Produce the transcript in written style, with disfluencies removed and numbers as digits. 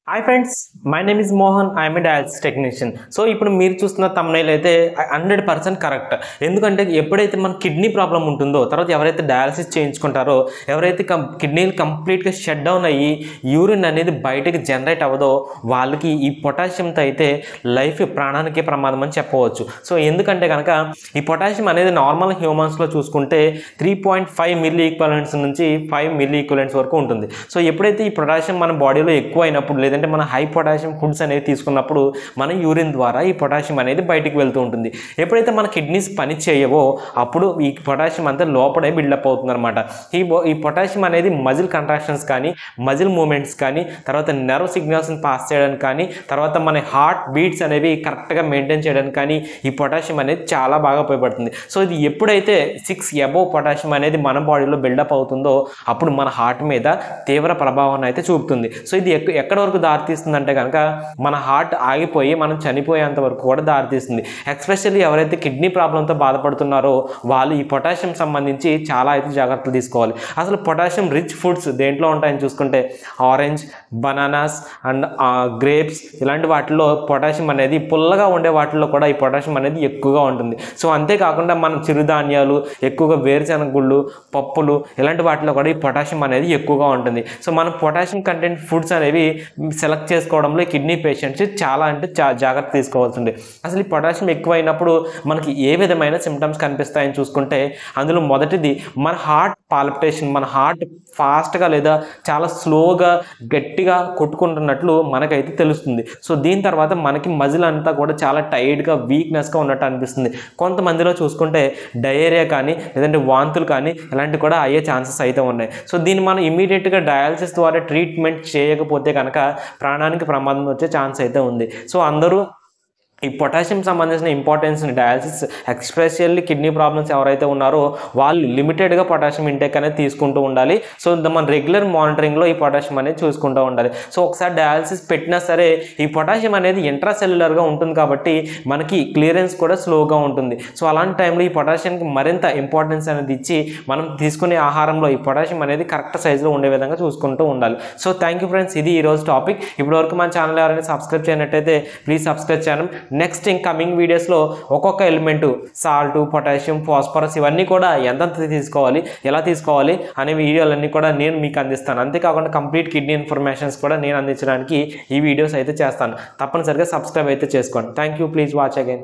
Hi friends, my name is Mohan. I'm a dialysis technician. So ఇప్పుడు మీరు చూస్తున్న thumbnail అయితే 100% కరెక్ట్. ఎందుకంటే ఎప్పుడైతే మన కిడ్నీ ప్రాబ్లం ఉంటుందో, తర్వాత ఎవరైతే డయాలసిస్ చేయించుకుంటారో, ఎవరైతే కిడ్నీలు కంప్లీట్గా షట్ డౌన్ అయ్యి యూరిన్ అనేది బయటకి జనరేట్ అవ్వదో వాళ్ళకి ఈ పొటాషియంతో అయితే లైఫ్ ప్రాణానికి ప్రమాదం అని చెప్పవచ్చు. సో ఎందుకంటే కనుక ఈ పొటాషియం అనేది నార్మల్ హ్యూమన్స్లో చూసుకుంటే 3.5 మిల్లీ ఈక్వలెంట్స్ నుంచి 5 మిల్లీ ఈక్వలెంట్స్ వరకు ఉంటుంది. సో ఎప్పుడైతే ఈ పొటాషియం మన బాడీలో ఎక్కువ అయినప్పుడు, లేదంటే మన హై పొటాషియం ఫుడ్స్ అనేది తీసుకున్నప్పుడు మన యూరిన్ ద్వారా ఈ పొటాషియం అనేది బయటికి వెళ్తూ ఉంటుంది. ఎప్పుడైతే మన కిడ్నీస్ పని చేయవో అప్పుడు ఈ పొటాషియం అంతా లోపడే బిల్డప్ అవుతుంది అనమాట. ఈ పొటాషియం అనేది మజిల్ కంట్రాక్షన్స్ కానీ, మజిల్ మూమెంట్స్ కానీ, తర్వాత నర్వ్ సిగ్నల్స్ని పాస్ చేయడానికి కానీ, తర్వాత మన హార్ట్ బీట్స్ అనేవి కరెక్ట్గా మెయింటైన్ చేయడానికి కానీ ఈ పొటాషియం అనేది చాలా బాగా ఉపయోగపడుతుంది. సో ఇది ఎప్పుడైతే 6 అబోవ్ పొటాషియం అనేది మన బాడీలో బిల్డప్ అవుతుందో అప్పుడు మన హార్ట్ మీద తీవ్ర ప్రభావాన్ని అయితే చూపుతుంది. సో ఇది ఎక్కడి వరకు దారితీస్తుందంటే కనుక మన హార్ట్ ఆగిపోయి మనం చనిపోయేంత వరకు కూడా దారితీస్తుంది. ఎస్పెషల్లీ ఎవరైతే కిడ్నీ ప్రాబ్లంతో బాధపడుతున్నారో వాళ్ళు ఈ పొటాషియం సంబంధించి చాలా అయితే జాగ్రత్తలు తీసుకోవాలి. అసలు పొటాషియం రిచ్ ఫుడ్స్ దేంట్లో ఉంటాయని చూసుకుంటే ఆరెంజ్, బనానాస్ అండ్ గ్రేప్స్ ఇలాంటి వాటిల్లో పొటాషియం అనేది, పుల్లగా ఉండే వాటిల్లో కూడా ఈ పొటాషియం అనేది ఎక్కువగా ఉంటుంది. సో అంతేకాకుండా మనం చిరుధాన్యాలు, ఎక్కువగా వేరుశెనగ గుళ్ళు, పప్పులు ఇలాంటి వాటిలో కూడా ఈ పొటాషియం అనేది ఎక్కువగా ఉంటుంది. సో మనం పొటాషియం కంటెంట్ ఫుడ్స్ అనేవి సెలెక్ట్ చేసుకోవడంలో కిడ్నీ పేషెంట్స్ చాలా జాగ్రత్త తీసుకోవాల్సి ఉంది. అసలు ఈ పొటాషియం ఎక్కువైనప్పుడు మనకి ఏ విధమైన సిమ్టమ్స్ కనిపిస్తాయని చూసుకుంటే అందులో మొదటిది మన హార్ట్ పాల్పిటేషన్, మన హార్ట్ ఫాస్ట్గా లేదా చాలా స్లోగా గట్టిగా కొట్టుకుంటున్నట్లు మనకైతే తెలుస్తుంది. సో దీని తర్వాత మనకి మజిల్ అంతా కూడా చాలా టైర్డ్గా, వీక్నెస్గా ఉన్నట్టు అనిపిస్తుంది. కొంతమందిలో చూసుకుంటే డయేరియా కానీ, లేదంటే వాంతులు కానీ ఇలాంటివి కూడా అయ్యే ఛాన్సెస్ అయితే ఉన్నాయి. సో దీన్ని మనం ఇమీడియట్గా డయాలసిస్ ద్వారా ట్రీట్మెంట్ చేయకపోతే కనుక ప్రాణానికి ప్రమాదం వచ్చే ఛాన్స్ అయితే ఉంది. సో అందరూ ఈ పొటాషియం సంబంధించిన ఇంపార్టెన్స్ని డయాలసిస్, ఎస్పెషల్లీ కిడ్నీ ప్రాబ్లమ్స్ ఎవరైతే ఉన్నారో వాళ్ళు లిమిటెడ్గా పొటాషియం ఇంటేక్ అనేది తీసుకుంటూ ఉండాలి. సో మన రెగ్యులర్ మానిటరింగ్లో ఈ పొటాషియం అనేది చూసుకుంటూ ఉండాలి. సో ఒకసారి డయాలసిస్ పెట్టినా సరే ఈ పొటాషియం అనేది ఇంట్రాసెల్యులర్గా ఉంటుంది కాబట్టి మనకి క్లియరెన్స్ కూడా స్లోగా ఉంటుంది. సో అలాంటి టైంలో ఈ పొటాషియంకి మరింత ఇంపార్టెన్స్ అనేది ఇచ్చి మనం తీసుకునే ఆహారంలో ఈ పొటాషియం అనేది కరెక్ట్ సైజులో ఉండే విధంగా చూసుకుంటూ ఉండాలి. సో థ్యాంక్ యూ ఫ్రెండ్స్, ఇది ఈరోజు టాపిక్. ఇప్పటివరకు మన ఛానల్ ఎవరైనా సబ్స్క్రైబ్ చేయనట్టయితే ప్లీజ్ సబ్స్క్రైబ్ చేయడం. నెక్స్ట్ కమింగ్ వీడియోస్లో ఒక్కొక్క ఎలిమెంటు, సాల్ట్, పొటాషియం, ఫాస్ఫరస్ ఇవన్నీ కూడా ఎంతెంత తీసుకోవాలి, ఎలా తీసుకోవాలి అనే వీడియోలన్నీ కూడా నేను మీకు అందిస్తాను. అంతేకాకుండా కంప్లీట్ కిడ్నీ ఇన్ఫర్మేషన్స్ కూడా నేను అందించడానికి ఈ వీడియోస్ అయితే చేస్తాను. తప్పనిసరిగా సబ్స్క్రైబ్ అయితే చేసుకోండి. Thank you, please watch again.